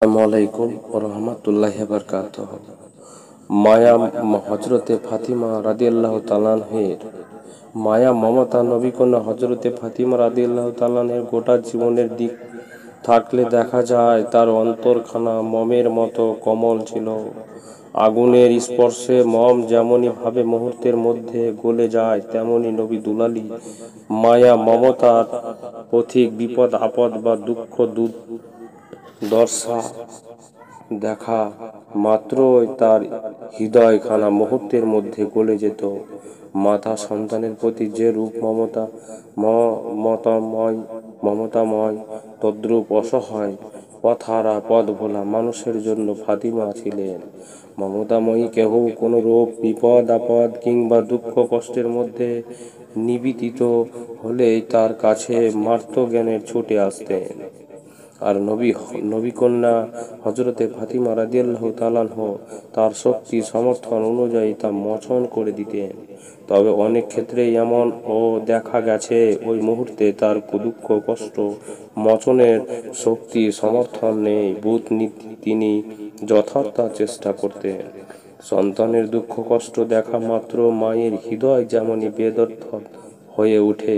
আসসালামাইকুম রহমতুল্লাহি বারকাতুহ। মায়া হজরতে ফাতিমা রাদিয়াল্লাহু তাআলা আনহার মায়া মমতা নবীকন্যা হজরতে ফাতিমা রাদিয়াল্লাহু তাআলা আনহার গোটা জীবনের দিক থাকলে দেখা যায় তার অন্তরখানা মমের মতো কোমল ছিল। আগুনের স্পর্শে মম যেমনি ভাবে মুহূর্তের মধ্যে গলে যায়, তেমনি নবী দুলালী মায়া মমতার পথিক বিপদ আপদ বা দুঃখ দর্শা দেখা মাত্রই তার হৃদয়খানা মুহূর্তের মধ্যে গলে যেত। মাতা সন্তানের প্রতি যে রূপ মমতাময় তদ্রূপ অসহায় পথহারা পথ ভোলা মানুষের জন্য ফাতিমা ছিলেন মমতাময়ী। কেহ কোনো রূপ বিপদ আপদ কিংবা দুঃখ কষ্টের মধ্যে নিবেদিত হলেই তার কাছে মার্তজ্ঞানের ছুটে আসতেন, আর নবীকন্যা হজরতে ফাতিমা রাদিয়াল্লাহু তাআলা আনহা তার শক্তি সমর্থন অনুযায়ী তা মোচন করে দিতেন। তবে অনেক ক্ষেত্রেই এমন ও দেখা গেছে ওই মুহূর্তে তার দুঃখ কষ্ট মোচনের শক্তি সমর্থন নেই, তিনি যথার্থ চেষ্টা করতেন। সন্তানের দুঃখ কষ্ট দেখা মাত্র মায়ের হৃদয় যেমনি বেদর্থক হয়ে ওঠে,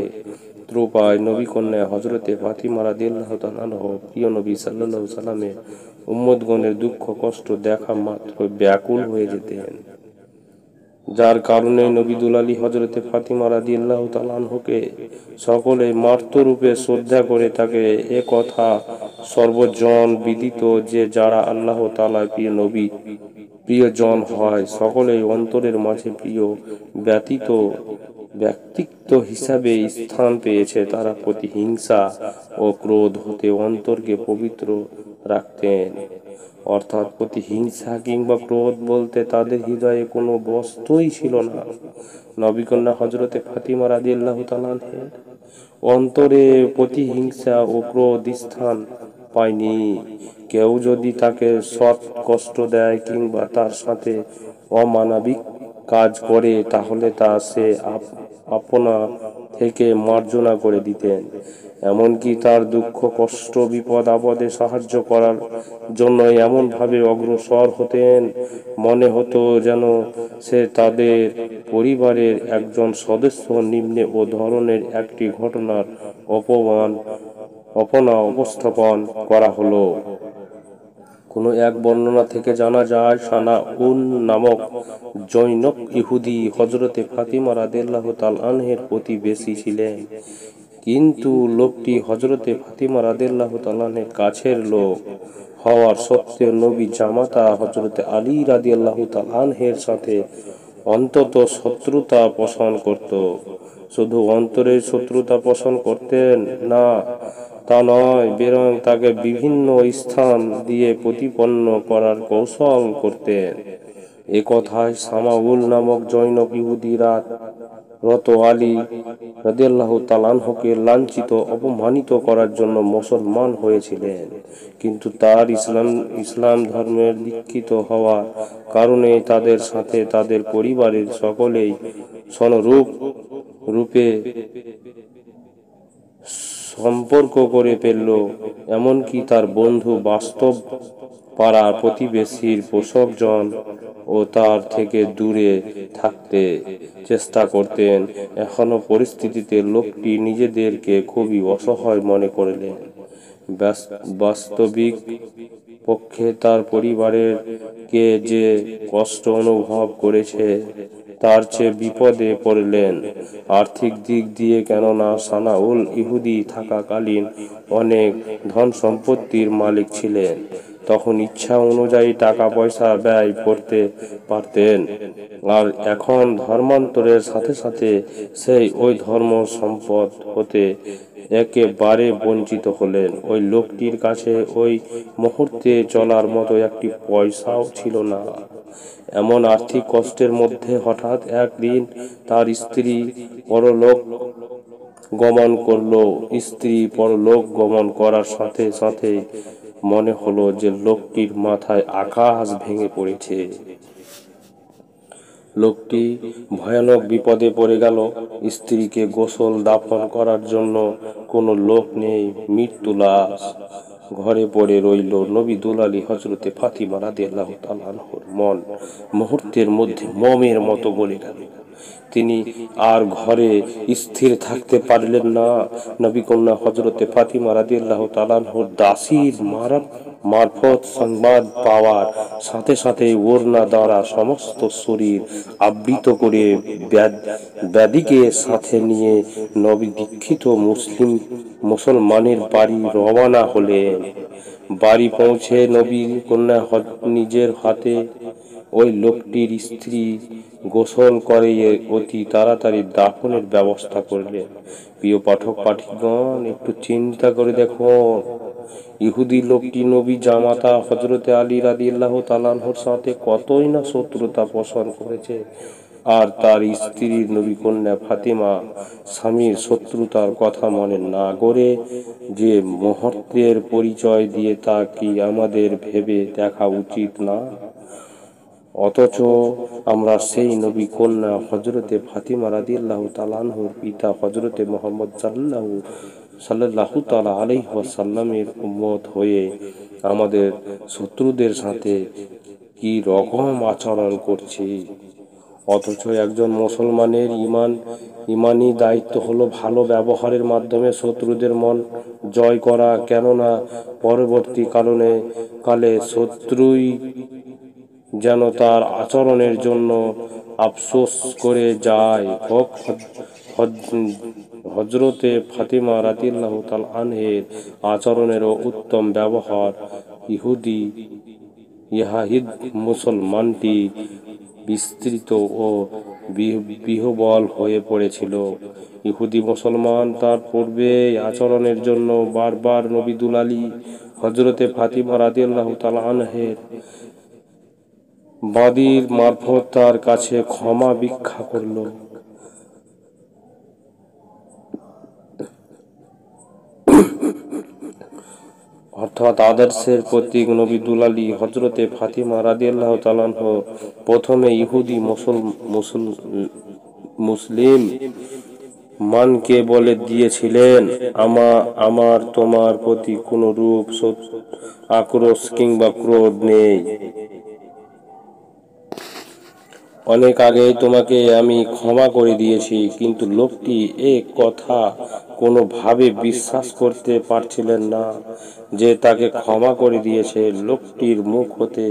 ত্রুপায় নবীকন্যা হজরতে ফাতিমা রাদিয়াল্লাহু তাআলা আনহা প্রিয় নবী সাল্লাল্লাহু আলাইহি সাল্লামের উম্মতগণের দুঃখ কষ্ট দেখা মাত্র ব্যাকুল হয়ে যেতেন, যার কারণে নবী দুলালী হজরতে ফাতিমা রাদিয়াল্লাহু তাআলা আনহাকে সকলে মাতৃরূপে শ্রদ্ধা করে থাকে। এ কথা সর্বজন বিদিত যে যারা আল্লাহ তাআলার প্রিয়জন হয়, সকলেই অন্তরের মাঝে প্রিয় ব্যক্তিত্ব হিসাবে স্থান পেয়েছে। তারা প্রতিহিংসা ও ক্রোধ হতে অন্তরকে পবিত্র রাখতেন। অর্থাৎ প্রতিহিংসা কিংবা ক্রোধ বলতে তাদের হৃদয়ে কোনো বস্তুই ছিল না। নবীকন্যা হজরতে ফাতিমা রাদিয়াল্লাহু তাআলা আনহার অন্তরে প্রতিহিংসা ও ক্রোধ স্থান পায়নি। কেউ যদি তাকে সৎ কষ্ট দেয় কিংবা তার সাথে অমানবিক কাজ করে, তাহলে তা সে আপনা থেকে মার্জনা করে দিতেন। এমনকি তার দুঃখ কষ্ট বিপদ আপদে সাহায্য করার জন্য এমন ভাবে অগ্রসর হতেন, মনে হতো যেন সে তাদের পরিবারের একজন সদস্য। নিম্নে ও ধরনের একটি ঘটনার উপস্থাপন করা হলো। কোন এক বর্ণনা থেকে জানা যায়, সানাউল নামক জনৈক ইহুদি হজরতে ফাতিমা রাদিয়াল্লাহু তাআলা আনহার প্রতিবেশী ছিলেন, কিন্তু লোকটি হজরতে ফাতিমা রাদিয়াল্লাহু তাআলা আনহার কাছের লোক হওয়ার সত্ত্বেও নবী জামাতা হজরতে আলী রাদিয়াল্লাহু তাআলা আনহার সাথে অন্তত শত্রুতা পোষণ করত। শুধু অন্তরে শত্রুতা পোষণ করতেন না তা নয়, বরং তাকে বিভিন্ন স্থান দিয়ে প্রতিপন্ন করার কৌশল করতেন। এ কথায় সামাউল নামক জনৈক ইহুদি রত আলী রাদিয়াল্লাহু তাআলা আনহুকে লাঞ্ছিত অপমানিত করার জন্য মুসলমান হয়েছিলেন, কিন্তু তার ইসলাম ধর্মের দীক্ষিত হওয়ার কারণে তাদের সাথে তাদের পরিবারের সকলেই রূপে সম্পর্ক করে ফেলল। এমনকি তার বন্ধু বাস্তব পাড়ার প্রতিবেশীর পোষকজন ও তার থেকে দূরে থাকতে চেষ্টা করতেন। এখনো পরিস্থিতিতে লোকটি নিজেদেরকে খুবই অসহায় মনে করলেন। বাস্তবিক পক্ষে তার পরিবারের কে যে কষ্ট অনুভব করেছে তার চেয়ে বিপদে পড়লেন আর্থিক দিক দিয়ে, কেননা সানাউল ইহুদি থাকাকালীন অনেক ধন সম্পত্তির মালিক ছিলেন। তখন ইচ্ছা অনুযায়ী টাকা পয়সা ব্যয় করতে পারতেন, আর এখন ধর্মান্তরের সাথে সাথে সেই ওই ধর্ম সম্পদ হতে একেবারে বঞ্চিত হলেন। ওই লোকটির কাছে ওই মুহূর্তে চলার মতো একটি পয়সাও ছিল না। এমন আর্থিক কষ্টের মধ্যে হঠাৎ একদিন তার স্ত্রী পরলোক গমন করল। স্ত্রী পরলোক গমন করার সাথে সাথে মনে হলো যে লোকটির মাথায় আকাশ ভেঙে পড়েছে। লোকটি ভয়ানক বিপদে পড়ে গেল। স্ত্রীকে গোসল দাফন করার জন্য কোনো লোক নেই, মৃত্যু লাশ। ঘরে পড়ে রইল। নবী দুলালী হযরতে ফাতিমা রাদিয়াল্লাহু তাআলা আনহুর মন মুহূর্তের মধ্যে মোমের মতো গলে গেল। তিনি আর ঘরে স্থির থাকতে পারলেন না। নবী কন্যা হযরতে ফাতিমা রাদিয়াল্লাহু তাআলা আনহুর দাসীর মারফত সংবাদ পাওয়ার সাথে সাথে ওড়না দ্বারা সমস্ত শরীর আবৃত করে ব্যাধিকে সাথে নিয়ে নবী দীক্ষিত মুসলমানের বাড়ি রওনা হলেন। বাড়ি পৌঁছে নবী কন্যা নিজের হাতে ওই লোকটির স্ত্রী গোসল করে অতি তাড়াতাড়ি দাফনের ব্যবস্থা করলেন। প্রিয় পাঠক পাঠিকগণ, একটু চিন্তা করে দেখুন, ইহুদি লোকটি নবী জামাতা হযরতে আলী রাদিয়াল্লাহু তাআলা আনহুর সাথে কতই না শত্রুতা পোষণ করেছে, আর তার স্ত্রীর নবী কন্যা ফাতিমা স্বামীর শত্রুতার কথা মনে না করে যে মুহূর্তের পরিচয় দিয়ে তা কি আমাদের ভেবে দেখা উচিত না? অথচ আমরা সেই নবী কন্যা হযরতে ফাতিমা রাদিয়াল্লাহু তাআলা আনহুর পিতা হযরতে মুহাম্মদ সাল্লাল্লাহু তাআলা আলাইহি ওয়াসাল্লামের উম্মত হয়ে আমাদের শত্রুদের সাথে কি রকম আচরণ করছি। অথচ একজন মুসলমানের ইমানি দায়িত্ব হলো ভালো ব্যবহারের মাধ্যমে শত্রুদের মন জয় করা, কেননা পরবর্তী কালে শত্রুই যেন তার আচরণের জন্য আফসোস করে যায়। হযরতে ফাতিমা রাদিয়াল্লাহু তাআলা আনহের আচরণেরও উত্তম ব্যবহার ইয়াহিদ মুসলমানটি বিস্তৃত ও বিহ্বল হয়ে পড়েছিল। ইহুদি মুসলমান তার পূর্বের আচরণের জন্য বারবার নবী দুলালী হযরতে ফাতিমা রাদিয়াল্লাহু তাআলা আনহের বাদীর মারফত তার কাছে ক্ষমা ভিক্ষা করল। অর্থাৎ আদর্শের প্রতীক নবী দুলালী হযরতে ফাতিমা রাদিয়াল্লাহু তাআলা আনহু প্রথমে ইহুদি মুসলিম মানকে বলে দিয়েছিলেন, আমার তোমার প্রতি কোন রূপ আক্রোশ কিংবা ক্রোধ নেই। অনেক আগেই তোমাকে আমি ক্ষমা করে দিয়েছি। কিন্তু লোকটি এ কথা কোনোভাবে বিশ্বাস করতে পারছিলেন না যে তাকে ক্ষমা করে দিয়েছে। লোকটির মুখ হতে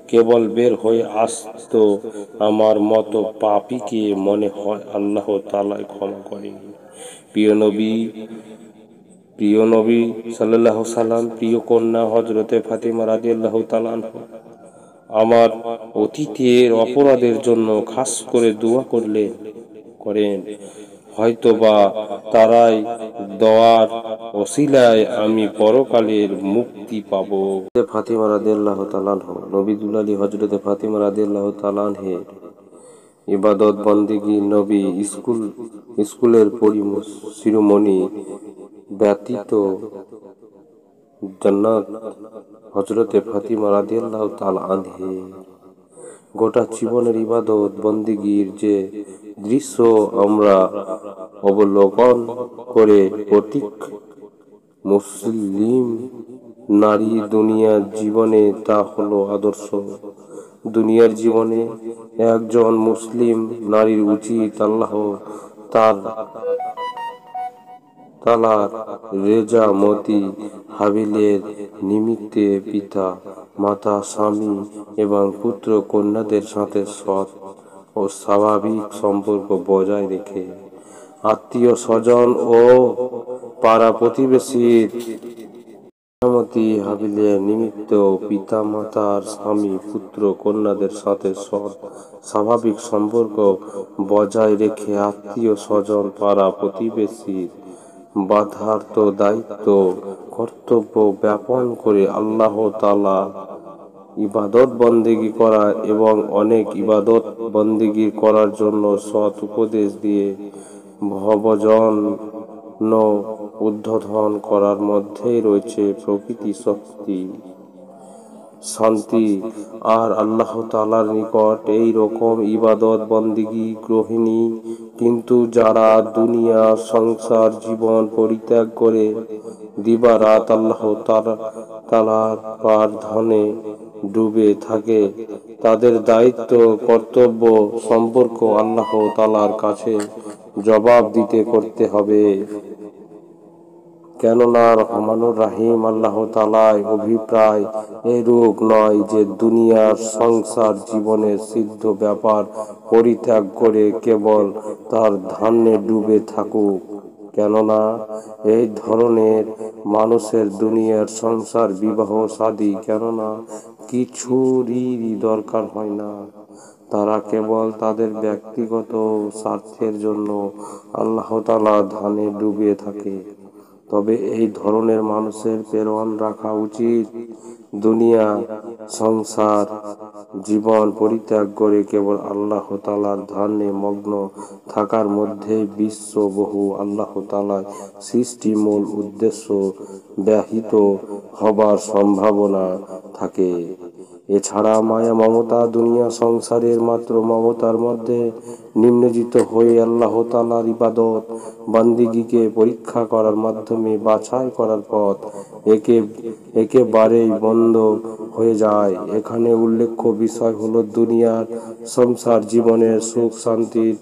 কেবল বের হয়ে আসতো, আমার মতো পাপীকে মনে হয় আল্লাহ তাআলা ক্ষমা করেনি। প্রিয় নবী সাল্লাল্লাহু আলাইহি সাল্লাম প্রিয় কন্যা হযরতে ফাতিমা রাদিয়াল্লাহু তাআলা আনহা আমার অতীতের অপরাধের জন্য খাস করে দোয়া করেন। হয়তোবা তারাই দোয়ার ওসিলায় আমি পরকালের মুক্তি পাবো। ফাতিমা রাদিয়াল্লাহু তাআলা আনহা নবী দুলালী হযরতে ফাতিমা রাদিয়াল্লাহু তাআলা আনহের ইবাদত বন্দেগী নবী স্কুলের শিরোমণি ব্যতীত জান্নাত হযরতে ফাতিমা রাদিয়াল্লাহু তাআলা আনহের গোটা জীবনের ইবাদত বন্দেগীর যে দৃশ্য আমরা অবলোকন করে প্রত্যেক মুসলিম নারী দুনিয়ার জীবনে তা হলো আদর্শ। দুনিয়ার জীবনে একজন মুসলিম নারীর উচিত আল্লাহ তাআলার রেজামতি হাসিলের নিমিত্তে পিতা মাতা স্বামী এবং পুত্র কন্যাদের সাথে সৎ ও স্বাভাবিক সম্পর্ক বজায় রেখে আত্মীয় স্বজন ও পাড়া প্রতিবেশীর রেজামতি হাসিলের নিমিত্ত পিতা মাতার স্বামী পুত্র কন্যাদের সাথে সৎ স্বাভাবিক সম্পর্ক বজায় রেখে আত্মীয় স্বজন পাড়া প্রতিবেশীর বাধার্ত দায়িত্ব কর্তব্য জ্ঞাপন করে আল্লাহ তাআলা ইবাদত বন্দেগী করা এবং অনেক ইবাদত বন্দেগী করার জন্য সৎ উপদেশ দিয়ে ভবজন উদ্বোধন করার মধ্যেই রয়েছে প্রকৃতি শক্তি শান্তি। আর আল্লাহ তাআলার নিকট এই রকম ইবাদত বন্দেগী গৃহিণী কিন্তু যারা দুনিয়া সংসার জীবন পরিত্যাগ করে দিবারাত আল্লাহ তাআলার পার ধনে ডুবে থাকে, তাদের দায়িত্ব, কর্তব্য, সম্পর্ক আল্লাহ তাআলার কাছে জবাব দিতে করতে হবে। কেননা রহমানুর রাহিম আল্লাহ তাআলার অভিপ্রায় এরূপ নয় যে দুনিয়ার সংসার জীবনের সিদ্ধ ব্যাপার পরিত্যাগ করে কেবল তার ধান্যে ডুবে থাকুক। কেননা এই ধরনের মানুষের দুনিয়ার সংসার, বিবাহ, শাদী কেননা কিছুরই দরকার হয় না। তারা কেবল তাদের ব্যক্তিগত স্বার্থের জন্য আল্লাহ তাআলার ধানে ডুবে থাকে। তবে এই ধরনের মানুষের প্রেরণ রাখা উচিত, দুনিয়া সংসার জীবন পরিত্যাগ করে কেবল আল্লাহ তাআলার ধ্যানে মগ্ন থাকার মধ্যে বিশ্ব বহু আল্লাহ তাআলার সৃষ্টি মূল উদ্দেশ্য ব্যাহত হবার সম্ভাবনা থাকে। এছাড়া মায়া মমতা দুনিয়া সংসারের মাত্র মমতার মধ্যে নিমজ্জিত হয়ে আল্লাহ তাআলার ইবাদত বান্দিগিকে পরীক্ষা করার মাধ্যমে বাছাই করার পথ একেবারেই বন্ধ হয়ে যায়। এখানে উল্লেখ্য বিষয় হলো দুনিয়ার সংসার জীবনের সুখ শান্তির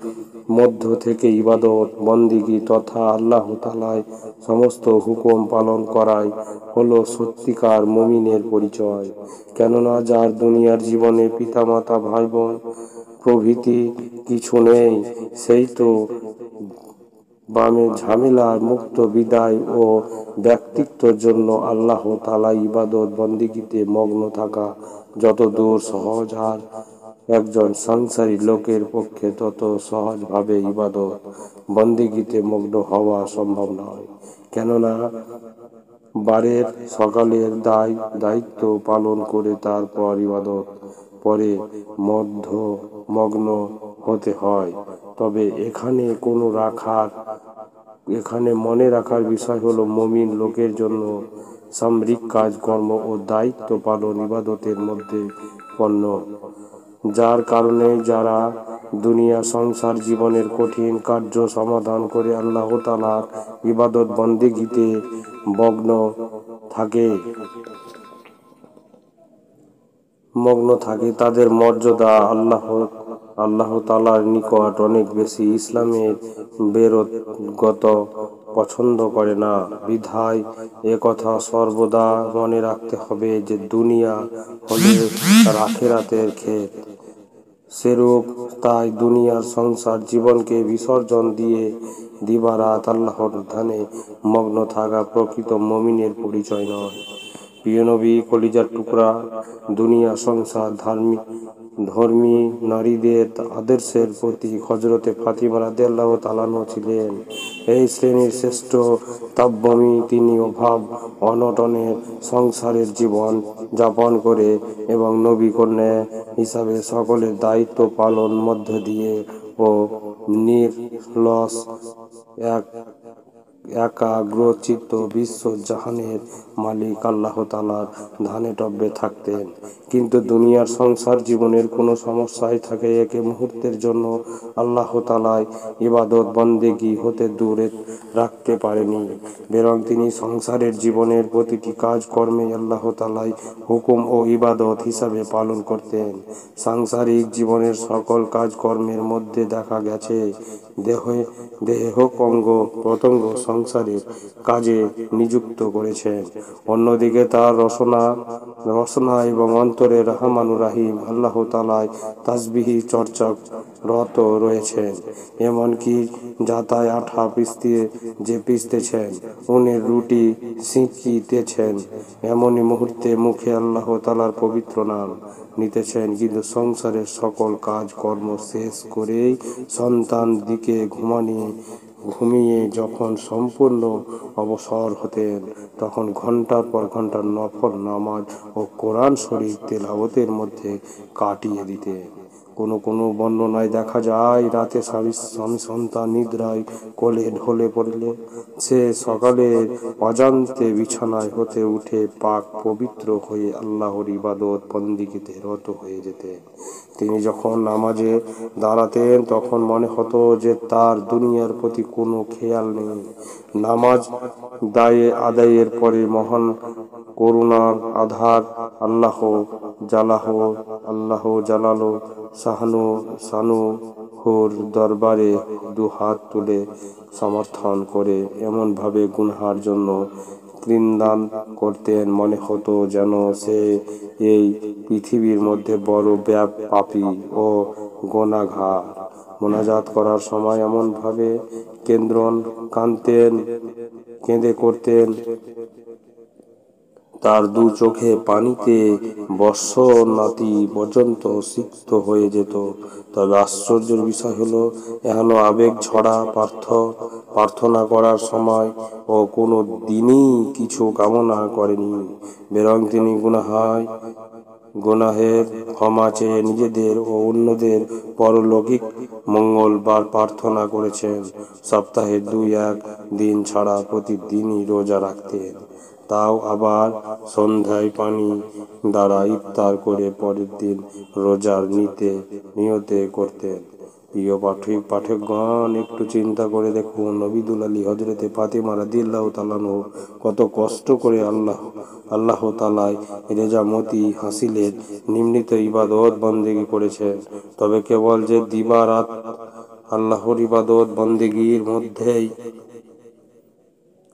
মধ্য থেকে ইবাদত বন্দিগি তথা আল্লাহ তাআলার সমস্ত হুকুম পালন করাই হলো সত্যিকার মুমিনের পরিচয়। কেননা যার দুনিয়ার জীবনে পিতামাতা ভাই বোন প্রভৃতি কিছু নেই, সেই তো বামে ঝামেলার মুক্ত বিদায় ও ব্যক্তিত্বের জন্য আল্লাহ তাআলা ইবাদত বন্দিগিতে মগ্ন থাকা যত দূর সহজ, আর একজন সংসারী লোকের পক্ষে তত সহজভাবে ইবাদত বন্দিগিতে মগ্ন হওয়া সম্ভব নয়। কেননা বারের সকালের দায়িত্ব পালন করে তারপর ইবাদত পরে মগ্ন হতে হয়। তবে এখানে মনে রাখার বিষয় হলো মুমিন লোকের জন্য সামরিক কাজ কর্ম ও দায়িত্ব পালন ইবাদতের মধ্যে পণ্য, যার কারণে যারা দুনিয়া সংসার জীবনের কঠিন কার্য সমাধান করে আল্লাহ তাআলার ইবাদত বন্দেগীতে মগ্ন থাকে তাদের মর্যাদা আল্লাহ তাআলার নিকট অনেক বেশি। ইসলামের বেরোগত পছন্দ করে না, বিধায় একথা সর্বদা মনে রাখতে হবে যে দুনিয়া হলে আখিরাতের ক্ষেত। সেরূপ তাই দুনিয়ার সংসার জীবনকে বিসর্জন দিয়ে দিবারাত আল্লাহর ধ্যানে মগ্ন থাকা প্রকৃত মুমিনের পরিচয় নয়। প্রিয় নবী কলিজার টুকরা, দুনিয়া সংসার ধর্মী নারীদের আদর্শের প্রতীক হযরতে ফাতিমা রাদিয়াল্লাহু তাআলা ছিলেন এই শ্রেণীর শ্রেষ্ঠ তাব্বমী। তিনি অভাব অনটনের সংসারের জীবন যাপন করে এবং নবী কন্যা হিসাবে সকলের দায়িত্ব পালন মধ্য দিয়ে ও নিরলস একাগ্রচিত্ত বিশ্ব জাহানের মালিক আল্লাহ তাআলার ধ্যানে টব্বে থাকতেন। কিন্তু দুনিয়ার সংসার জীবনের কোনো সমস্যায় থাকে একে মুহূর্তের জন্য আল্লাহ তাআলার ইবাদত বন্দেগী হতে দূরে রাখতে পারেনি, বরং তিনি সংসারের জীবনের প্রতিটি কাজ কর্মে আল্লাহ তাআলার হুকুম ও ইবাদত হিসাবে পালন করতেন। সাংসারিক জীবনের সকল কাজ কর্মের মধ্যে দেখা গেছে দেহ অঙ্গ প্রত্যঙ্গ সংসারের কাজে নিযুক্ত করেছেন। অন্যদিকে তার রসনা এবং অন্তরে রহমানুর রাহিম আল্লাহ তাআলার তাসবিহ চর্চা রত রয়েছেন। এমনকি যাতায় আঠা পিষতেছেন, উনের রুটি সেঁকিতেছেন, এমনই মুহূর্তে মুখে আল্লাহ তাআলার পবিত্র নাম নিতেছেন। কিন্তু সংসারের সকল কাজ কর্ম শেষ করেই সন্তান দিকে ঘুমিয়ে যখন সম্পূর্ণ অবসর হতেন, তখন ঘন্টার পর ঘন্টা নফল নামাজ ও কোরআন শরীফ তেলাওয়াতের মধ্যে কাটিয়ে দিতেন। কোনো কোনো বর্ণনায় দেখা যায় রাতে স্বামী সন্তান নিদ্রায় কোলে ঢলে পড়লে সে সকালে অজান্তে বিছানায় হতে উঠে পাক পবিত্র হয়ে আল্লাহর ইবাদত বন্দিগিতে রত হয়ে যেতেন। তিনি যখন নামাজে দাঁড়াতেন তখন মনে হতো যে তার দুনিয়ার প্রতি কোনো খেয়াল নেই। নামাজ আদায়ের পরে মহান করুণার আধার আল্লাহ জালালো শানুহুর দরবারে দুহাত তুলে সমর্থন করে এমন ভাবে গুনহার জন্য ক্রিন্দান করতেন, মনে হতো যেন সে এই পৃথিবীর মধ্যে বড় পাপী ও গুনাহগার। মোনাজাত করার সময় এমন ভাবে কেঁদে করতেন তার দু চোখে পানিতে বর্ষনাতি পর্যন্ত সিক্ত হয়ে যেত। তবে আশ্চর্যের বিষয় হলো এহেন আবেগ ছড়া প্রার্থনা করার সময় ও কোনো দিনই কিছু কামনা করেনি, বরং তিনি গুনাহের ক্ষমা চেয়ে নিজেদের ও অন্যদের পরলৌকিক মঙ্গল প্রার্থনা করেছেন। সপ্তাহে 2-1 দিন ছাড়া প্রতিদিনই রোজা রাখতেন, তাও আবার সন্ধ্যায় পানি দ্বারা ইফতার করে পরের দিন রোজার নিয়ত করতেন। প্রিয় পাঠকগণ, একটু চিন্তা করে দেখুন নবিদুল আলী হযরতে ফাতেমা রাদিয়াল্লাহু তাআলা আনহু কত কষ্ট করে আল্লাহ তাআলার রেজামতি হাসিলের নিম্নিত ইবাদত বন্দেগী করেছেন। তবে কেবল যে দিবা-রাত আল্লাহর ইবাদত বন্দেগীর মধ্যেই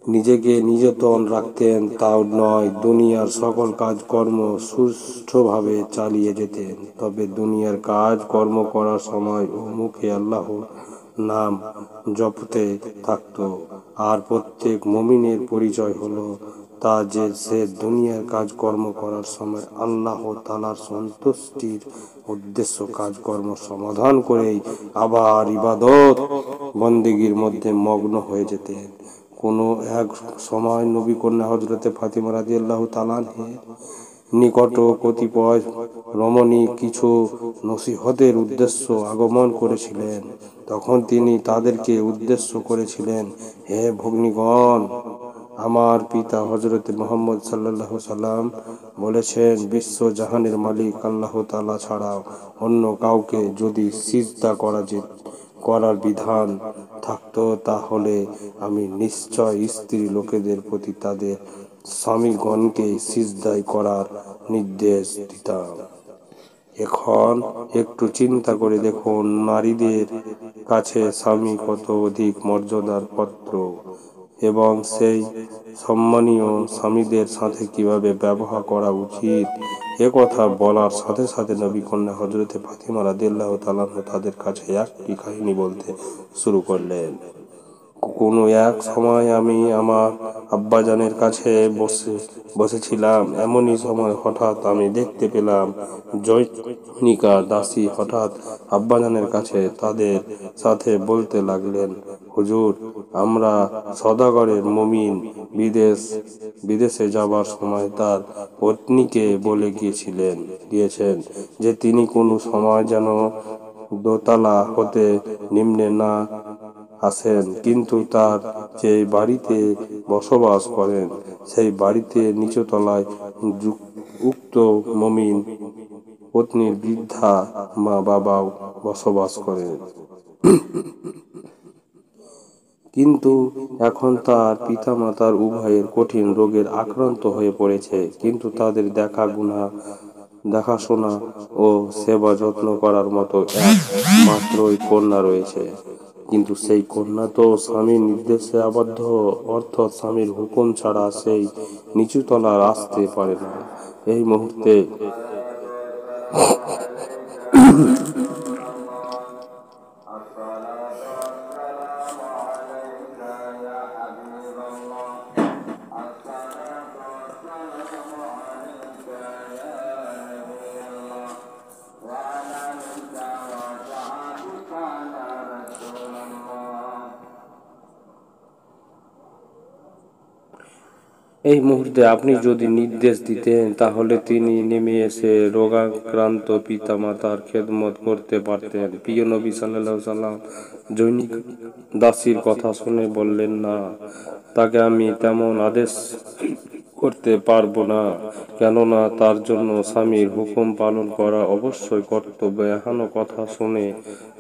নিজেকে নিযতন রাখতেন তাও নয়, দুনিয়ার সকল কাজকর্ম সুষ্ঠুভাবে চালিয়ে যেতেন। তবে দুনিয়ার কাজ কর্ম করার সময় ও মুখে আল্লাহর নাম জপতে থাকত। আর প্রত্যেক মুমিনের পরিচয় হলো তা যে সে দুনিয়ার কাজকর্ম করার সময় আল্লাহ তাআলার সন্তুষ্টির উদ্দেশ্য কাজকর্ম সমাধান করেই আবার ইবাদত বন্দেগীর মধ্যে মগ্ন হয়ে যেতেন। কোনো এক সময় নবী কন্যা হযরতে ফাতেমা রাদিয়াল্লাহু তাআলা আনহার নিকট কতিপয় রমণী কিছু নসিহতের উদ্দেশ্যে আগমন করেছিলেন। তখন তিনি তাদেরকে উদ্দেশ্য করেছিলেন, হে ভগ্নীগণ, আমার পিতা হযরতে মুহাম্মদ সাল্লাল্লাহু আলাইহি সাল্লাম বলেছেন, বিশ্ব জাহানের মালিক আল্লাহ তাআলা ছাড়া অন্য কাউকে যদি সিজদা করার বিধান থাকতো তাহলে আমি নিশ্চয় স্ত্রী লোকেদের প্রতি তাদের স্বামীগণকে সিজদা করার নির্দেশ দিতাম। এখন একটু চিন্তা করে দেখুন নারীদের কাছে স্বামী কত অধিক মর্যাদার পাত্র এবং সেই সম্মানীয় স্বামীদের সাথে কিভাবে ব্যবহার করা উচিত। একথা বলার সাথে সাথে নবী কন্যা হযরতে ফাতেমা রাদিয়াল্লাহু তাআলা তাদের কাছে একটি কাহিনী বলতে শুরু করলেন। কোনো এক সময় আমি আমার আব্বাজানের কাছে বসেছিলাম। এমনই সময় হঠাৎ আমি দেখতে পেলাম জনৈকা দাসী হঠাৎ আব্বাজানের কাছে তাদের সাথে বলতে লাগলেন, হুজুর, আমরা সওদাগরের মুমিন বিদেশে যাবার সময় তার পত্নীকে বলে গিয়েছেন যে তিনি কোনো সময় যেন দোতলা হতে নিম্নে না আসেন, কিন্তু তার যে বাড়িতে বসবাস করেন সেই বাড়িতে নিচতলায় উক্ত মুমিন পত্নীর বৃদ্ধা মা বাবাও বসবাস করেন। কিন্তু এখন তার পিতামাতার উভয়ের কঠিন রোগের আক্রান্ত হয়ে পড়েছে, কিন্তু তাদের দেখাশোনা ও সেবা যত্ন করার মতো এক মাত্রই কন্যা রয়েছে। কিন্তু সেই কন্যা তো স্বামীর নির্দেশে আবদ্ধ, অর্থাৎ স্বামীর হুকুম ছাড়া সেই নিচুতলায় আসতে পারে না। এই মুহূর্তে এই মুহূর্তে আপনি যদি নির্দেশ দিতেন তাহলে তিনি নেমে এসে রোগাক্রান্ত পিতামাতার খেদমত করতে পারতেন। প্রিয় নবী সাল্লাল্লাহু সাল্লাম জৈনিক দাসীর কথা শুনে বললেন, না, তাকে আমি তেমন আদেশ করতে পারবো না, কেননা তার জন্য স্বামীর হুকুম পালন করা অবশ্যই কর্তব্য। এহেন কথা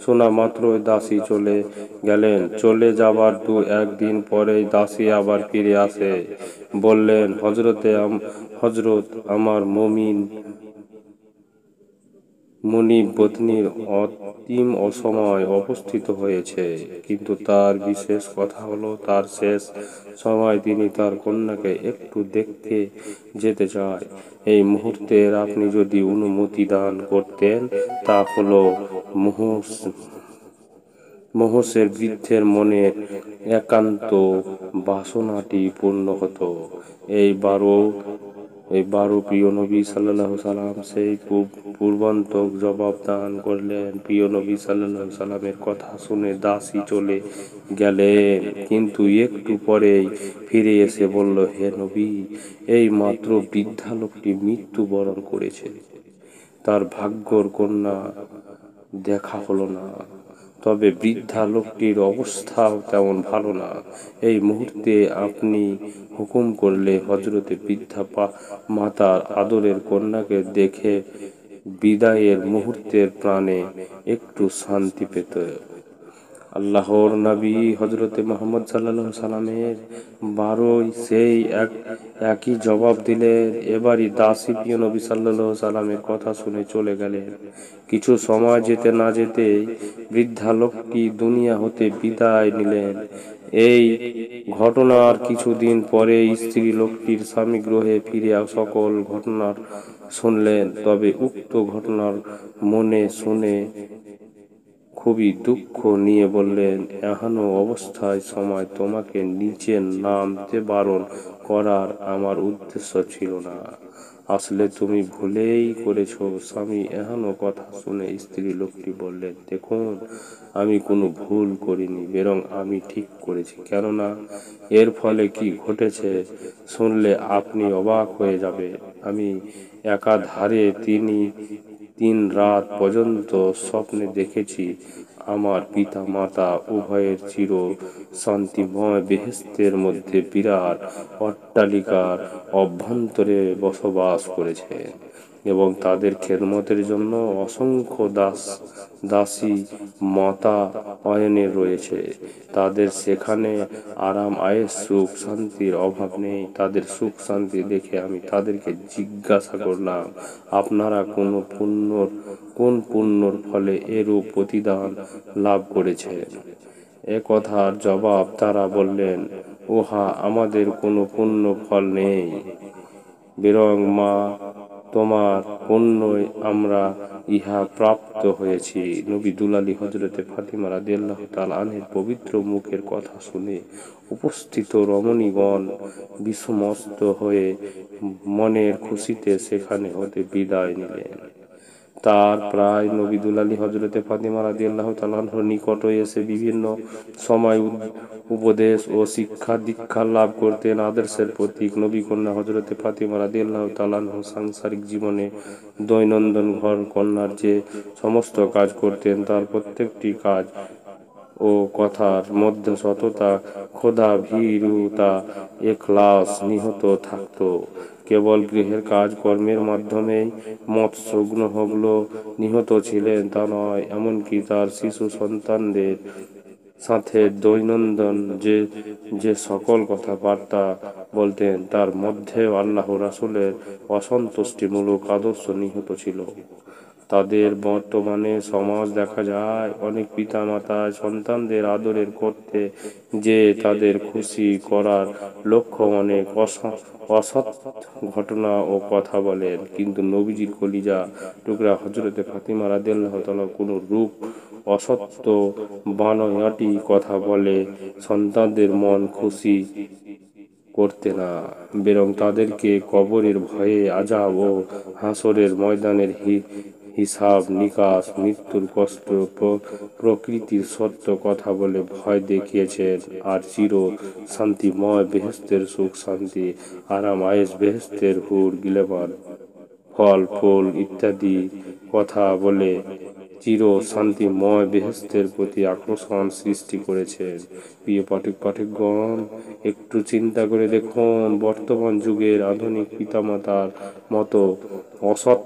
শোনা মাত্রই দাসী চলে গেলেন। চলে যাবার একদিন পরেই দাসী আবার ফিরে আসে, বললেন, হযরত, আমার মুনিব পত্নীর অন্তিম সময় উপস্থিত হয়েছে, কিন্তু তার বিশেষ কথা হলো তার শেষ সময় তিনি তার কন্যাকে একটু দেখতে যেতে চায়। এই মুহূর্তে আপনি যদি অনুমতি দান করতেন তাহলে মহসের বৃদ্ধের মনের একান্ত বাসনাটি পূর্ণ হতো। এই বারো প্রিয় নবী সাল্লাল্লাহু সাল্লাম সেই পূর্বান্তক জবাব দান করলেন। প্রিয় নবী সাল্লাল্লাহু সাল্লামের কথা শুনে দাসী চলে গেলেন, কিন্তু একটু পরেই ফিরে এসে বলল, হে নবী, এই মাত্র বৃদ্ধা লোকটি মৃত্যুবরণ করেছে। তার ভাগ্যর কন্যা দেখা হলো না, তবে বৃদ্ধা লোকটির অবস্থাও তেমন ভালো না। এই মুহূর্তে আপনি হুকুম করলে হযরতে বৃদ্ধা মাতার আদরের কন্যাকে দেখে বিদায়ের মুহূর্তের প্রাণে একটু শান্তি পেত। আল্লাহর নবী হযরতে মুহাম্মদ সাল্লাল্লাহু সাল্লামের বারোই সেই একই জবাব দিলেন। এবারই দাসী প্রিয় নবী সাল্লাল্লাহু সাল্লামের কথা শুনে চলে গেলেন। কিছু সময় যেতে না যেতেই বৃদ্ধা লোকটি দুনিয়া হতে বিদায় নিলেন। এই ঘটনার কিছুদিন পরে স্ত্রী লোকটির স্বামী গৃহে ফিরে সকল ঘটনা শুনলেন। তবে উক্ত ঘটনার মনে শুনে খুবই দুঃখ নিয়ে বললেন, এহেন অবস্থায় সময় তোমাকে নিচে নামতে বারণ করার আমার উদ্দেশ্য ছিল না। আসলে তুমি ভুলেই করেছো। স্বামী এহেন কথা শুনে স্ত্রী লোকটি বললেন, দেখুন, আমি কোনো ভুল করিনি, বরং আমি ঠিক করেছি। কেননা এর ফলে কি ঘটেছে শুনলে আপনি অবাক হয়ে যাবে। আমি একাধারে 3 রাত পর্যন্ত স্বপ্নে দেখেছি আমার পিতা মাতা উভয়ের চির শান্তিময় বেহেশতের মধ্যে বিরাট অট্টালিকার অভ্যন্তরে বসবাস করেছেন এবং তাদের খেদমতের জন্য অসংখ্য দাসী মোতায়েন রয়েছে। তাদের সেখানে আরাম আয়েশ সুখ শান্তির অভাব নেই। তাদের সুখ শান্তি দেখে আমি তাদেরকে জিজ্ঞাসা করলাম, আপনারা কোন পুণ্যর ফলে এরূপ প্রতিদান লাভ করেছেন? এ কথার জবাব তারা বললেন, উহা আমাদের কোনো পুণ্য ফল নেই, বরং মা তোমার পুণ্যই আমরা ইহা প্রাপ্ত হয়েছি। নবী দুলালী হযরতে ফাতিমা রাদিয়াল্লাহু তাআলা আনহার পবিত্র মুখের কথা শুনে উপস্থিত রমণীগণ বিস্মস্ত হয়ে মনের খুশিতে সেখানে হতে বিদায় নিলেন। তার প্রায় নবী দুলালী হযরতে ফাতিমা রাদিয়াল্লাহু তাআলা আনহার নিকট এসে বিভিন্ন সময় উপদেশ ও শিক্ষা দীক্ষা লাভ করতেন। আদর্শের প্রতীক নবী কন্যা হযরতে ফাতিমা রাদিয়াল্লাহু তাআলা আনহা সাংসারিক জীবনে দৈনন্দিন ঘর কন্যার যে সমস্ত কাজ করতেন তার প্রত্যেকটি কাজ ও কথার মধ্যে সততা, খোদা ভীরুতা, ইখলাস নিহিত থাকত। কেবল গৃহের কাজ কর্মের মাধ্যমেই মৎস্যগ্নগুলো নিহত ছিলেন তা নয়, এমনকি তার শিশু সন্তানদের সাথে দৈনন্দিন যে সকল কথাবার্তা বলতেন তার মধ্যেও আল্লাহ রাসূলের অসন্তুষ্টিমূলক আদর্শ নিহিত ছিল। তাদের বর্তমানে সমাজ দেখা যায় অনেক পিতামাতা সন্তানদের আদরের করতে যে তাদের খুশি করার লক্ষ্য অনেক অসৎ ঘটনা ও কথা বলেন, কিন্তু নবীজির কলিজা টুকরা হযরতে ফাতিমা রাদিয়াল্লাহু তাআলা কোন রূপ অসত্য বানোয়াটি কথা বলে সন্তানদের মন খুশি করতে না, বরং তাদেরকে কবরের ভয়ে, আযাব ও হাসরের ময়দানের হিসাব নিকাশ, মৃত্যুর কষ্ট, প্রকৃতির সত্য কথা বলে ভয় দেখিয়েছেন, আর চির শান্তিময় বেহেশতের সুখ শান্তি, আরাম আয়েশ, বেহেশতের হুর গিলেমান, ফল ফুল ইত্যাদি কথা বলে চির শান্তিময় বেহেশতের প্রতি আকর্ষণ সৃষ্টি করেছেন। প্রিয় পাঠকগণ, একটু চিন্তা করে দেখুন, বর্তমান যুগের আধুনিক পিতামাতার মতো অসৎ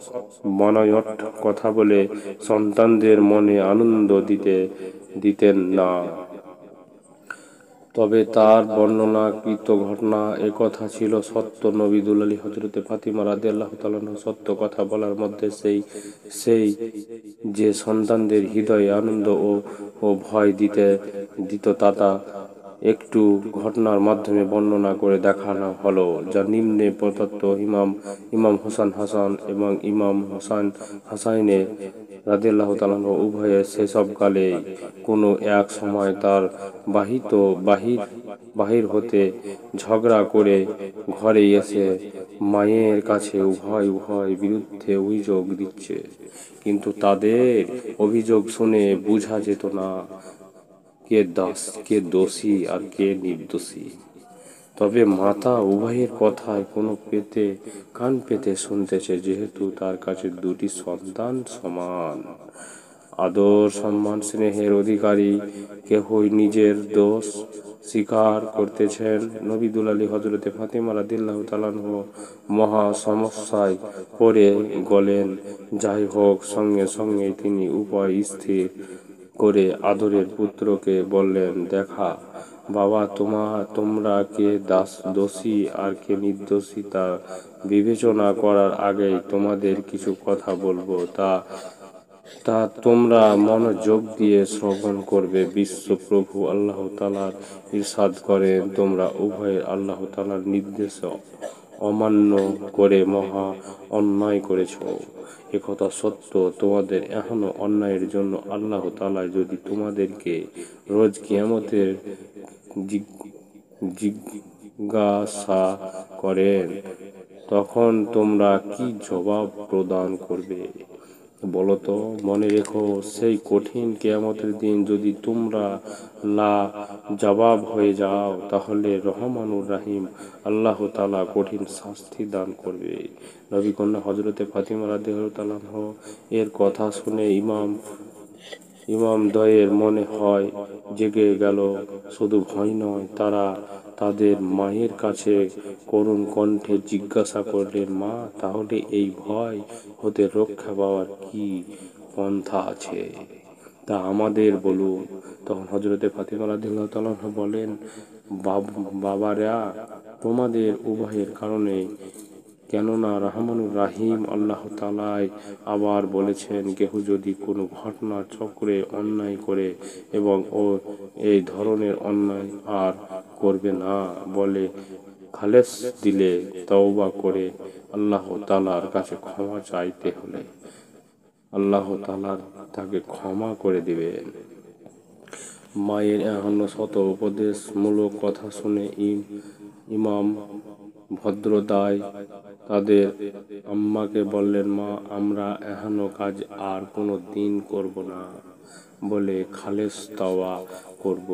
মানায়ট কথা বলে সন্তানদের মনে আনন্দ দিতেন না। তবে তার বর্ণনাকৃত ঘটনা একথা ছিল সত্য। নবী দুলালী হযরতে ফাতিমা রাদিয়াল্লাহু তাআলা সত্য কথা বলার মধ্যে সেই যে সন্তানদের হৃদয়ে আনন্দ ও ভয় দিত তা একটু ঘটনার মাধ্যমে বর্ণনা করে দেখানো হলো, যা নিম্নে প্রদত্ত। ইমাম হাসান এবং ইমাম হাসাইনের রাদিয়াল্লাহু তাআলা উভয়ে সেসবকালে কোনো এক সময় তার বাহির হতে ঝগড়া করে ঘরে এসে মায়ের কাছে উভয় বিরুদ্ধে অভিযোগ দিচ্ছে, কিন্তু তাদের অভিযোগ শুনে বোঝা যেত না কে দোষী আর কে নির্দোষী। তবে মাতা উভয়ের কথায় কান পেতে শুনতেছে, যেহেতু তার কাছে দুটি সন্তান সমান। আদর, সম্মান, স্নেহের অধিকারী কেহই নিজের দোষ স্বীকার করতেছেন। নবী দুলালী হযরতে ফাতিমা রাদিয়াল্লাহু তাআলা মহা সমস্যায় পড়ে গেলেন। যাই হোক, সঙ্গে সঙ্গে তিনি উপায় স্থির করে আদরের পুত্রকে বললেন, দেখা বাবা, তোমরা কে দোষী আর কে নির্দোষী তা বিবেচনা করার আগেই তোমাদের কিছু কথা বলবো, তা তোমরা মনোযোগ দিয়ে শ্রবণ করবে। বিশ্ব প্রভু আল্লাহ তাআলা ইরশাদ করেন, তোমরা উভয়ে আল্লাহ তাআলার নির্দেশ অমান্য করে মহা অন্যায় করেছ। একথা সত্য। তোমাদের এহেন অন্যায়ের জন্য আল্লাহ তাআলা যদি তোমাদেরকে রোজ কিয়ামতে জিজ্ঞাসা করেন, তখন তোমরা কি জবাব প্রদান করবে বলতো? মনে রেখো, সেই কঠিন কিয়ামতের দিন যদি তোমরা জবাব হয়ে যাও, তাহলে রহমানুর রহিম আল্লাহ তাআলা কঠিন শাস্তি দান করবে। নবী কন্যা হযরতে ফাতিমা রাদিয়াল্লাহু তাআলা এর কথা শুনে ইমামদ্বয়ের মনে হয় জেগে গেল। শুধু ভয় নয়, তারা তাদের মায়ের কাছে করুণ কণ্ঠে জিজ্ঞাসা করলেন, মা, তাহলে এই ভয় হতে রক্ষা পাওয়ার কি পন্থা আছে, তা আমাদের বলুন। তখন হযরতে ফাতিমা রাদিয়াল্লাহু তাআলা বলেন, বাবারা, তোমাদের উভয়ের কারণে, কেননা রহমানুর রহিম আল্লাহ তাআলাই আবার বলেছেন, কেহ যদি কোনো ঘটনা চক্রে অন্যায় করে এবং এই ধরনের অন্যায় আর করবে না বলে খালেস দিলে, তওবা করে আল্লাহ তাআলার কাছে ক্ষমা চাইতে হলে আল্লাহ তাআলা তাকে ক্ষমা করে দিবেন। মায়ের এহেন শত উপদেশমূলক কথা শুনে ইমাম ভদ্রদায় তাদের আম্মাকে বললেন, মা, আমরা এহেন কাজ আর কোনো দিন করব না বলে খালেস তওবা করব।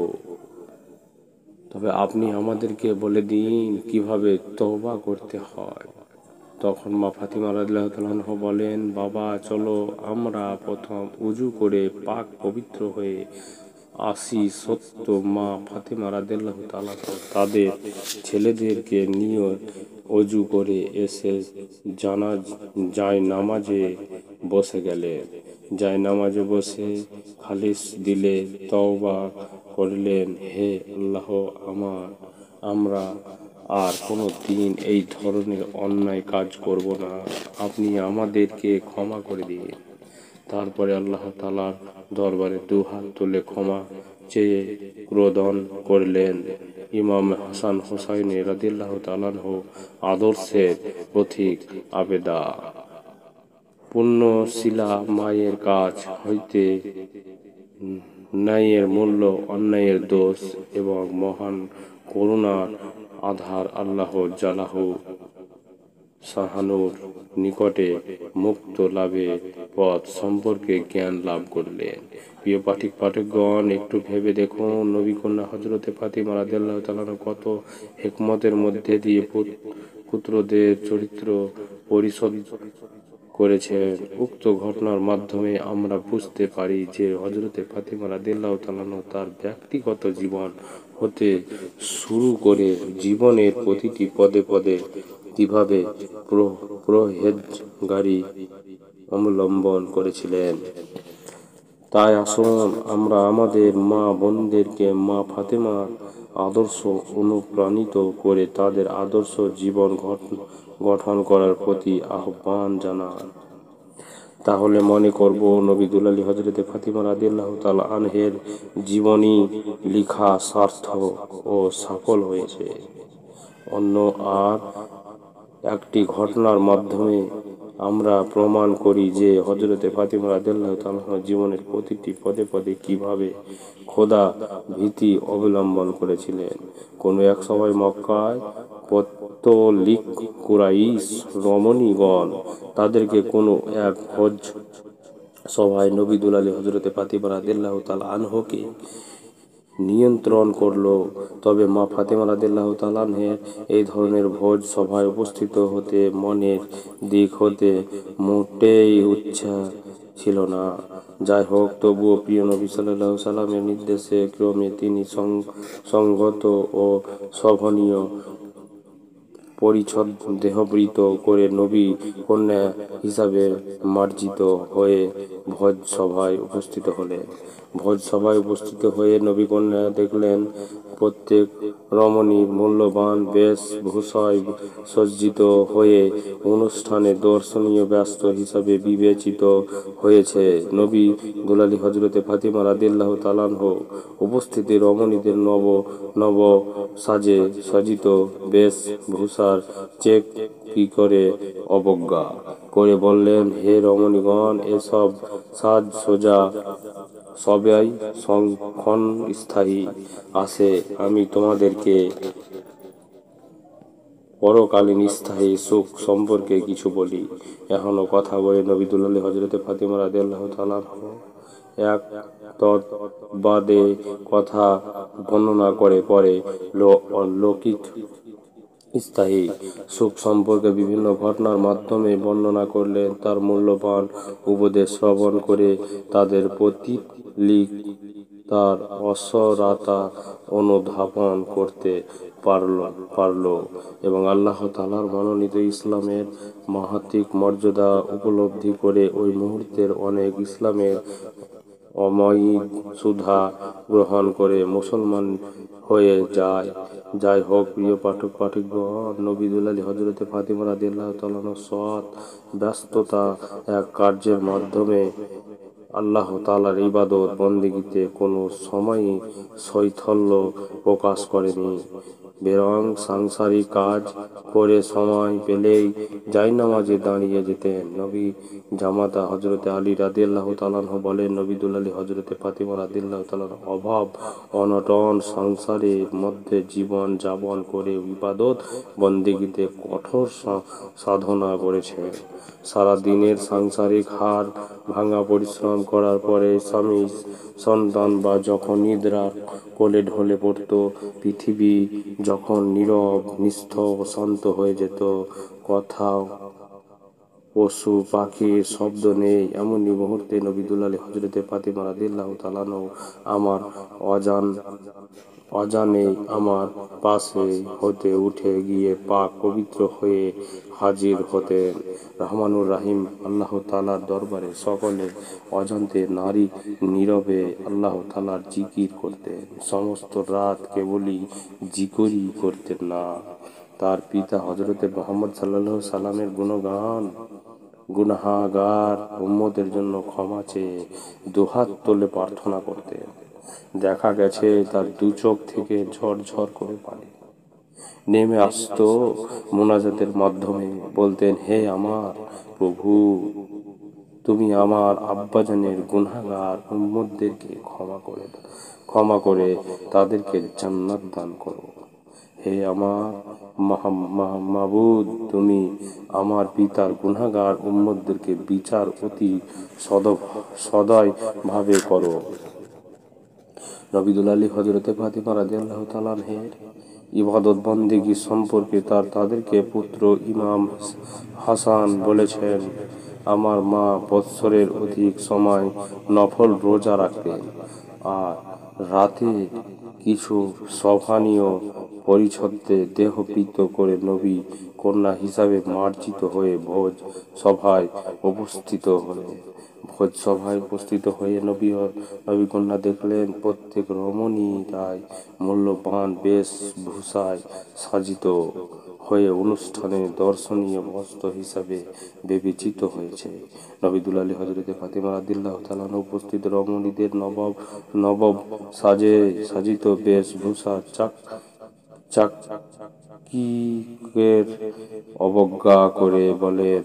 তবে আপনি আমাদেরকে বলে দিন কিভাবে তওবা করতে হয়। তখন মা ফাতিমা রাদিয়াল্লাহু তাআলা বলেন, বাবা, চলো আমরা প্রথম উজু করে পাক পবিত্র হয়ে আসি। সত্য, মা ফাতিমা রাদিয়াল্লাহু তাআলা তাদের ছেলেদেরকে নিয়ে অজু করে এসে জায়নামাজে বসে গেলেন। জায়নামাজে বসে খালিস দিলে তওবা করলেন, হে আল্লাহ, আমরা আর কোনো দিন এই ধরনের অন্যায় কাজ করব না, আপনি আমাদেরকে ক্ষমা করে দিন। তারপরে আল্লাহ তাআলার দরবারে দুহাত তুলে ক্ষমা চেয়ে ক্রোধন করলেন। ইমাম হাসান হুসাইন রাদিয়াল্লাহু তাআলা আদর্শের প্রতীক আবেদা পুণ্যশীলা মায়ের কাছ হইতে ন্যায়ের মূল্য, অন্যায়ের দোষ এবং মহান করুণার আধার আল্লাহ জাল্লাহু শাহানুর নিকটে মুক্ত লাভে পথ সম্পর্কে জ্ঞান লাভ করলেন। প্রিয় পাঠকগণ, একটু ভেবে দেখুন, নবী কন্যা হযরতে ফাতিমা রাদিয়াল্লাহু তাআলা কত হিকমতের মধ্যে দিয়ে পুত্রদের চরিত্র পরিশোধ করেছেন। উক্ত ঘটনার মাধ্যমে আমরা বুঝতে পারি যে হযরতে ফাতিমা রাদিয়াল্লাহু তাআলা তার ব্যক্তিগত জীবন হতে শুরু করে জীবনের প্রতিটি পদে পদে কিভাবে পরহেজগারি অবলম্বন করেছিলেন। তাই আসুন আমরা আমাদের মা বোনদেরকে মা ফাতেমার আদর্শ অনুপ্রাণিত করে তাদের আদর্শ জীবন গঠন করার প্রতি আহ্বান জানাই। তাহলে মনে করব নবী দুলালী হযরতে ফাতিমা রাদিয়াল্লাহু তাআলা আনহের জীবনী লিখা সার্থক ও সফল হয়েছে। অন্য আর একটি ঘটনার মাধ্যমে আমরা প্রমাণ করি যে হযরতে ফাতিমা রাদিয়াল্লাহু তাআলা জীবনের প্রতিটি পদে পদে কিভাবে খোদা ভীতি অবলম্বন করেছিলেন। কোনো এক সময় মক্কায় পত্তলিক কুরাইশ রমণীগণ তাদেরকে কোনো এক ভোজ সভায় নবী দুলালী হযরতে ফাতিমা রাদিয়াল্লাহু তাআলা আনহাকে নিয়ন্ত্রণ করলো। তবে মা ফাতেমা রাদিয়াল্লাহু তাআলা আনহার এই ধরনের ভোজ সভায় উপস্থিত হতে মনের দিক হতে মোটেই ইচ্ছা ছিল না। যাই হোক, তবুও প্রিয় নবী সাল্লাল্লাহু আলাইহি সাল্লামের নির্দেশে ক্রমে তিনি সঙ্গত ও শোভনীয় পরিচ্ছদ দেহবৃত করে নবী কন্যা হিসাবে মার্জিত হয়ে ভোজ সভায় উপস্থিত হলেন। ভোজ সভায় উপস্থিত হয়ে নবী কন্যা দেখলেন প্রত্যেক রমণী মূল্যবান বেশভূষায় সজ্জিত হয়ে অনুষ্ঠানে দর্শনীয় বস্তু হিসাবে বিবেচিত হয়েছে। নবী দুলালী হযরতে ফাতিমা রাদিয়াল্লাহু তাআলা আনহা উপস্থিত রমণীদের নব নব সাজে সজ্জিত বেশভূষার চেক কি করে অবজ্ঞা করে বললেন, হে রমণীগণ, এসব সাজসজ্জা সবই ক্ষণস্থায়ী আসে, আমি তোমাদেরকে পরকালীন স্থায়ী সুখ সম্পর্কে কিছু বলি। এখনো কথা বলে নবী দুলালী হযরতে ফাতিমা রাদিয়াল্লাহু তাআলা আনহা এক তৎবাদে কথা বর্ণনা করে পরে লৌকিক স্থায়ী সুখ সম্পর্কে বিভিন্ন ঘটনার মাধ্যমে বর্ণনা করলেন। তার মূল্যবান উপদেশ শ্রবণ করে তাদের প্রতিলিক তার অসরাতা অনুধাবন করতে পারল এবং আল্লাহ তাআলার মনোনীত ইসলামের মাহাত্মিক মর্যাদা উপলব্ধি করে ওই মুহূর্তের অনেক ইসলামের অময়িক সুধা গ্রহণ করে মুসলমান হয়ে যায়। যাই হোক, প্রিয় পাঠকগণ, নবী দুলালী হযরতে ফাতিমা রাদিয়াল্লাহু তাআলা সৎ ব্যস্ততা এক কার্যের মাধ্যমে আল্লাহ তাআলার ইবাদত বন্দেগীতে কোনো সময়ই শৈথল্য প্রকাশ করেনি, বরং সাংসারিক কাজ করে সময় পেলেই জায়নামাজে দাঁড়িয়ে যেতেন। নবী জামাতা হযরতে আলী রাদিয়াল্লাহু তাআলা আনহু বলেন, নবী দুলালী হযরতে ফাতিমা রাদিয়াল্লাহু তাআলা অভাব অনটন সংসারের মধ্যে জীবন যাপন করে ইবাদত বন্দেগীতে কঠোর সাধনা করেছেন। সারা দিনের সাংসারিক হাড় ভাঙা পরিশ্রম করার পরে স্বামী সন্তান বা যখন নিদ্রার কোলে ঢলে পড়ত, পৃথিবী যখন নীরব নিস্তব্ধ শান্ত হয়ে যেত, কোথাও পশু পাখির শব্দ নেই, এমনই মুহূর্তে নবী দুলালী হযরতে ফাতিমা রাদিয়াল্লাহু তাআলা আমার অজানে আমার পাশে হতে উঠে গিয়ে পাক পবিত্র হয়ে হাজির হতেন। রহমানুর রহিম আল্লাহ তাআলার দরবারে সকলে অজান্তে নারী নীরবে আল্লাহ তাআলার জিকির করতেন। সমস্ত রাত কেবলই জিকিরই করতেন না, তার পিতা হযরতে মুহাম্মদ সাল্লাল্লাহু আলাইহি সাল্লামের গুনাহগার উম্মতের জন্য ক্ষমা চেয়ে দুহাত তুলে প্রার্থনা করতেন। দেখা গেছে তার দু চোখ থেকে ঝরঝর করে পানি নেমে আসত। মুনাজাতের মাধ্যমে বলতেন, হে আমার প্রভু, তুমি আমার আব্বাজানের গুনাহগার উম্মতদেরকে ক্ষমা করে তাদেরকে জান্নাত দান করো। হে আমার মাবুদ, তুমি আমার পিতার গুনাহগার উম্মতদেরকে বিচার অতি সদয় ভাবে করো। নবী দুলালী হযরতে ফাতিমা রাদিয়াল্লাহু তাআলা আনহের ইবাদত বন্দেগী সম্পর্কে তাদেরকে পুত্র ইমাম হাসান বলেছেন, আমার মা বৎসরের অধিক সময় নফল রোজা রাখতেন, আর রাতে কিছু সভানীয় পরিচ্ছদে দেহপীত করে নবী কন্যা হিসাবে মার্জিত হয়ে ভোজ সভায় উপস্থিত হয়ে নবী কন্যা দেখলেন প্রত্যেক রমণীরাই মূল্যবান বেশভূষায় সাজিত হয়ে অনুষ্ঠানে দর্শনীয় বস্ত্র হিসাবে বিবেচিত হয়েছে। নবী দুলালী হযরতে ফাতিমা রাদিয়াল্লাহু তাআলা উপস্থিত রমণীদের নবব সাজিত বেশভূষার চাকচিক্যের অবজ্ঞা করে বলেন,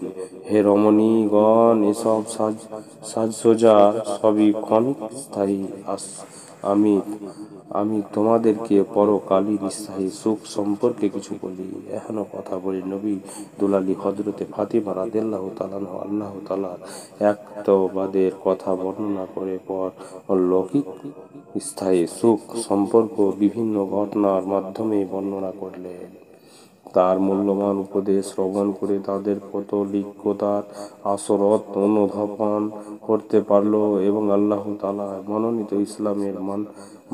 হে রমণীগণ, এসব সাজসজ্জা সবই ক্ষণস্থায়ী। আমি তোমাদেরকে পরকালীন স্থায়ী সুখ সম্পর্কে কিছু বলি। এহেন কথা বলে নবী দুলালী হযরতে ফাতিমা রাদিয়াল্লাহু তাআলা আল্লাহ তাআলার একত্ববাদের কথা বর্ণনা করে লৌকিক স্থায়ী সুখ সম্পর্ক বিভিন্ন ঘটনার মাধ্যমে বর্ণনা করলেন। তার মূল্যবান উপদেশ শ্রবণ করে তাদের পথলিকতার আসরত অনুধাবন করতে পারল এবং আল্লাহ তাআলার মনোনীত ইসলামের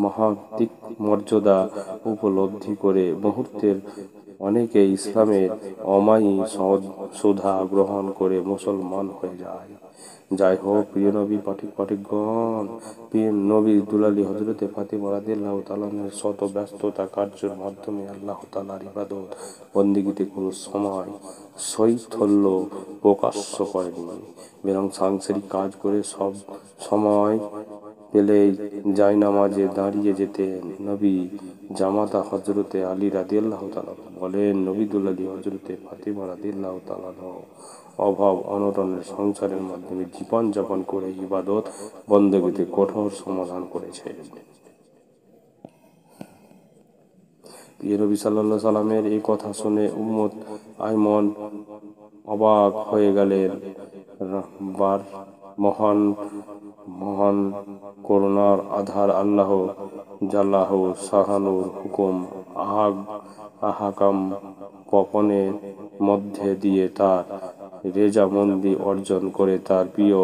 মহাত্মিক মর্যাদা উপলব্ধি করে মুহূর্তের অনেকে ইসলামের অমায়িক সুধা গ্রহণ করে মুসলমান হয়ে যায়। যাই হোক, প্রিয় নবী পাঠিকগণ, প্রিয় নবী দুলালী হযরতে ফাতিমা রাদিয়াল্লাহু তাআলা শত ব্যস্ততা কার্যের মাধ্যমে আল্লাহ তাআলার ইবাদত বন্দেগীতে কোনো সময় শৈথল্য প্রকাশ্য করেননি, বরং সাংসারিক কাজ করে সব সময় পেলেই জায়নামাজে দাঁড়িয়ে যেতেন। নবী জামাতা হযরতে আলী রাদিয়াল্লাহু তাআলা বলেন, নবী দুলালী হযরতে ফাতিমা রাদিয়াল্লাহু তাআলা অভাব অনটনের সংসারের মাধ্যমে জীবন যাপন করে ইবাদত বন্দেগীতে কঠোর সমাধান করেছেন। প্রিয় নবী সাল্লাল্লাহু আলাইহি সাল্লামের এই কথা শুনে উম্মত আইমন অবাক হয়ে গেলেন। মহান করুণার আধার আল্লাহ জাল্লাহু শাহানুর হুকুম আহকাম পপনের মধ্যে দিয়ে তার রেজামন্দি অর্জন করে তার প্রিয়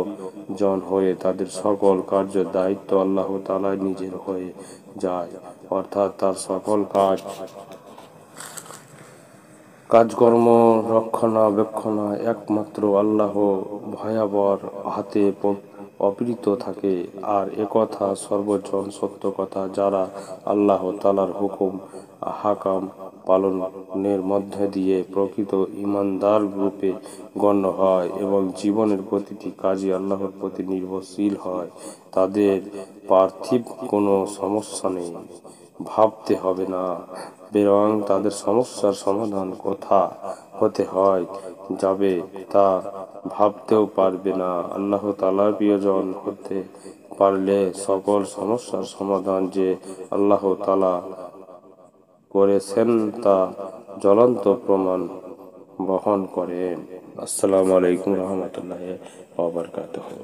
জন হয়ে তাদের সকল কার্যের দায়িত্ব আল্লাহ তাআলা নিজের হয়ে যায়, অর্থাৎ তার সকল কাজকর্ম রক্ষণাবেক্ষণ একমাত্র আল্লাহ ভয়াবহর হাতে অর্পিত থাকে। আর একথা সর্বজন সত্য কথা, যারা আল্লাহ তাআলার হুকুম আহকাম পালনের মধ্যে দিয়ে প্রকৃত ঈমানদার রূপে গণ্য হয় এবং জীবনের প্রতিটি কাজে আল্লাহর প্রতি নির্ভরশীল হয়, তাদের পার্থিব কোনো সমস্যা নেই, ভাবতে হবে না, বরং তাদের সমস্যার সমাধান কোথা হতে যাবে তা ভাবতেও পারবে না। আল্লাহ তাআলার প্রিয়জন হতে পারলে সকল সমস্যার সমাধান যে আল্লাহ তাআলা করেছেন তা জ্বলন্ত প্রমাণ বহন করেন। আসসালামু আলাইকুম ওয়া রাহমাতুল্লাহি ওয়া বারাকাতুহু।